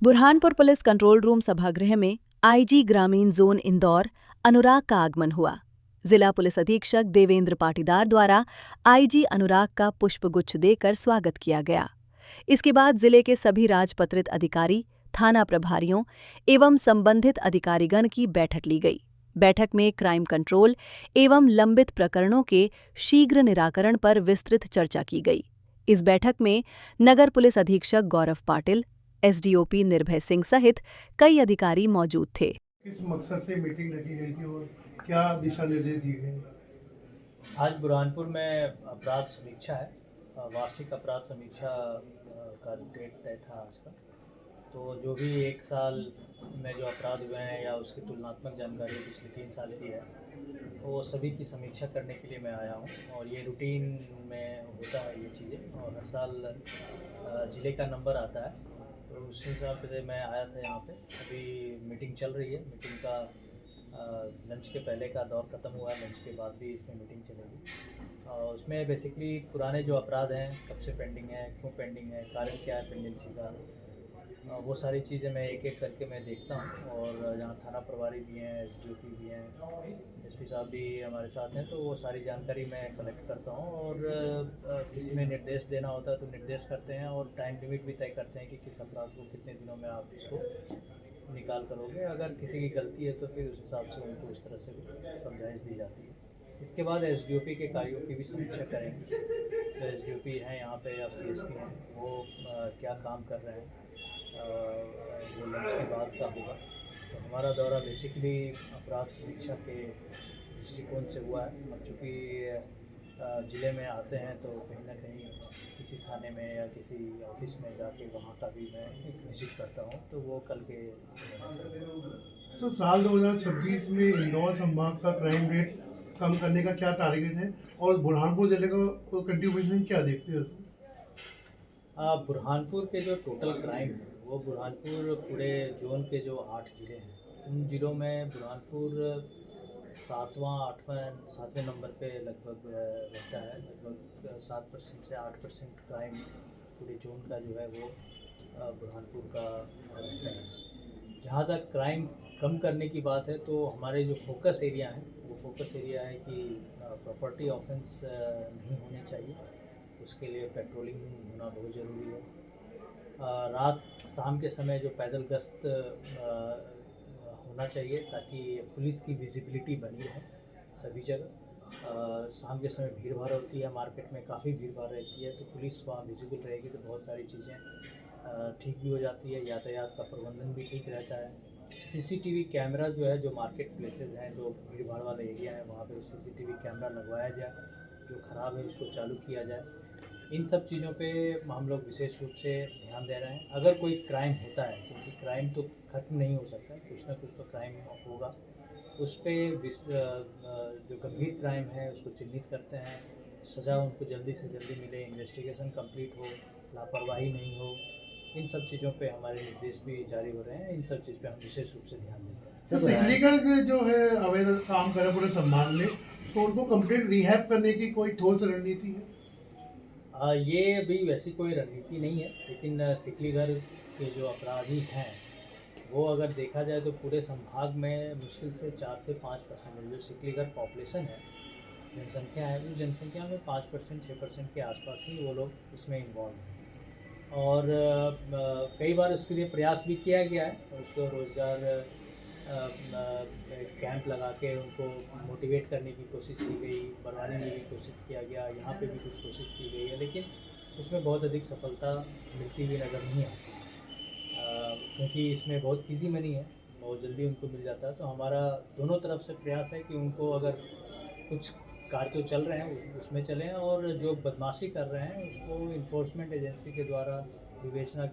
Burhanpur police control room सभागृह में IG ग्रामीण जोन इंदौर अनुराग का आगमन हुआ। जिला पुलिस अधीक्षक देवेंद्र पाटीदार द्वारा आईजी अनुराग का पुष्पगुच्छ देकर स्वागत किया गया। इसके बाद जिले के सभी राजपत्रित अधिकारी, थाना प्रभारियों एवं संबंधित अधिकारीगण की बैठक ली गई। बैठक में क्राइम कंट्रोल एवं लंबित प्रकरणों के शीघ्र निराकरण पर विस्तृत चर्चा की गई। इस बैठक में नगर पुलिस अधीक्षक गौरव पाटिल, एसडीओपी निर्भय सिंह सहित कई अधिकारी मौजूद थे। किस मकसद से मीटिंग रखी गई थी और क्या दिशा निर्देश दिए गए? आज बुरहानपुर में अपराध समीक्षा है। वार्षिक अपराध समीक्षा का डेट तय था आज का। तो जो भी एक साल में जो अपराध हुए हैं या उसकी तुलनात्मक जानकारी पिछले 3 साल की है, वो सभी की समीक्षा करने के लिए मैं आया हूँ। और ये रूटीन में होता है ये चीज़ें, और हर साल ज़िले का नंबर आता है, तो उस हिसाब से मैं आया था यहाँ पे। अभी मीटिंग चल रही है। मीटिंग का लंच के पहले का दौर ख़त्म हुआ है, लंच के बाद भी इसमें मीटिंग चलेगी। उसमें बेसिकली पुराने जो अपराध हैं कब से पेंडिंग है, क्यों पेंडिंग है, कारण क्या है पेंडेंसी का, वो सारी चीज़ें मैं एक एक करके मैं देखता हूँ। और जहाँ थाना प्रभारी भी हैं, एसडीओपी भी हैं, एसपी साहब भी हमारे साथ हैं, तो वो सारी जानकारी मैं कलेक्ट करता हूँ। और किसी में निर्देश देना होता है तो निर्देश करते हैं, और टाइम लिमिट भी तय करते हैं कि किस अपराध को कितने दिनों में आप इसको निकाल करोगे। अगर किसी की गलती है तो फिर उस हिसाब से उनको उस तरह से समझाइश दी जाती है। इसके बाद एसडीओपी के कार्यों की भी समीक्षा करेंगे। तो एसडीओपी हैं यहाँ पे या सीएसपी हैं, वो क्या काम कर रहे हैं, वो लंच के बाद का होगा। तो हमारा दौरा बेसिकली अपराध समीक्षा के दृष्टिकोण से हुआ है। अब चूँकि ज़िले में आते हैं तो कहीं ना कहीं किसी थाने में या किसी ऑफिस में जाके वहाँ का भी मैं एक विजिट करता हूँ, तो वो कल के सर, साल 2026 में इंदौर संभाग का क्राइम रेट कम करने का क्या टारगेट है और बुरहानपुर जिले का कंट्रीब्यूशन क्या देखते हैं सर? बुरहानपुर के जो टोटल क्राइम है वो बुरहानपुर पूरे जोन के जो 8 ज़िले हैं, उन ज़िलों में बुरहानपुर 7वें नंबर पे लगभग रहता है। लगभग 7% से 8% क्राइम पूरे जोन का जो है वो बुरहानपुर का रहता है। जहाँ तक क्राइम कम करने की बात है तो हमारे जो फोकस एरिया हैं, वो फोकस एरिया है कि प्रॉपर्टी ऑफेंस नहीं होने चाहिए। उसके लिए पेट्रोलिंग होना बहुत ज़रूरी है। रात शाम के समय जो पैदल गश्त होना चाहिए, ताकि पुलिस की विजिबिलिटी बनी रहे सभी जगह। शाम के समय भीड़ भाड़ होती है, मार्केट में काफ़ी भीड़ भाड़ रहती है, तो पुलिस वहाँ विजिबल रहेगी तो बहुत सारी चीज़ें ठीक भी हो जाती है, यातायात का प्रबंधन भी ठीक रहता है। सीसीटीवी कैमरा जो है, जो मार्केट प्लेसेस हैं, जो भीड़ भाड़ वाले एरिया हैं, वहाँ पे सीसीटीवी कैमरा लगवाया जाए, जो ख़राब है उसको चालू किया जाए। इन सब चीज़ों पे हम लोग विशेष रूप से ध्यान दे रहे हैं। अगर कोई क्राइम होता है, क्योंकि क्राइम तो ख़त्म नहीं हो सकता, कुछ ना कुछ तो क्राइम होगा, उस पर जो गंभीर क्राइम है उसको चिन्हित करते हैं, सज़ा उनको जल्दी से जल्दी मिले, इन्वेस्टिगेशन कंप्लीट हो, लापरवाही नहीं हो। इन सब चीज़ों पे हमारे निर्देश भी जारी हो रहे हैं। इन सब चीज़ पे हम विशेष रूप से ध्यान देते हैं। सर, सिकलीगढ़ जो है अवैध काम करे पूरे संभाग में, तो उनको कंप्लीट रिहैब करने की कोई ठोस रणनीति है? ये अभी वैसी कोई रणनीति नहीं है, लेकिन सिकलीगढ़ के जो अपराधी हैं वो अगर देखा जाए तो पूरे संभाग में मुश्किल से 4 से 5% जो सिकलीगढ़ पॉपुलेशन है, जनसंख्या है, उस जनसंख्या में 5% 6% के आसपास ही वो लोग इसमें इन्वॉल्व हैं। और कई बार उसके लिए प्रयास भी किया गया है, उसको रोज़गार कैंप लगा के उनको मोटिवेट करने की कोशिश की गई, बढ़ाने में भी कोशिश किया गया, यहाँ पे भी कुछ कोशिश की गई है, लेकिन उसमें बहुत अधिक सफलता मिलती हुई नज़र नहीं आती, क्योंकि इसमें बहुत इजी मनी है, बहुत जल्दी उनको मिल जाता है। तो हमारा दोनों तरफ से प्रयास है कि उनको अगर कुछ कार्य जो चल रहे हैं उसमें चलें, और जो बदमाशी कर रहे हैं उसको इन्फोर्समेंट एजेंसी के द्वारा विवेचना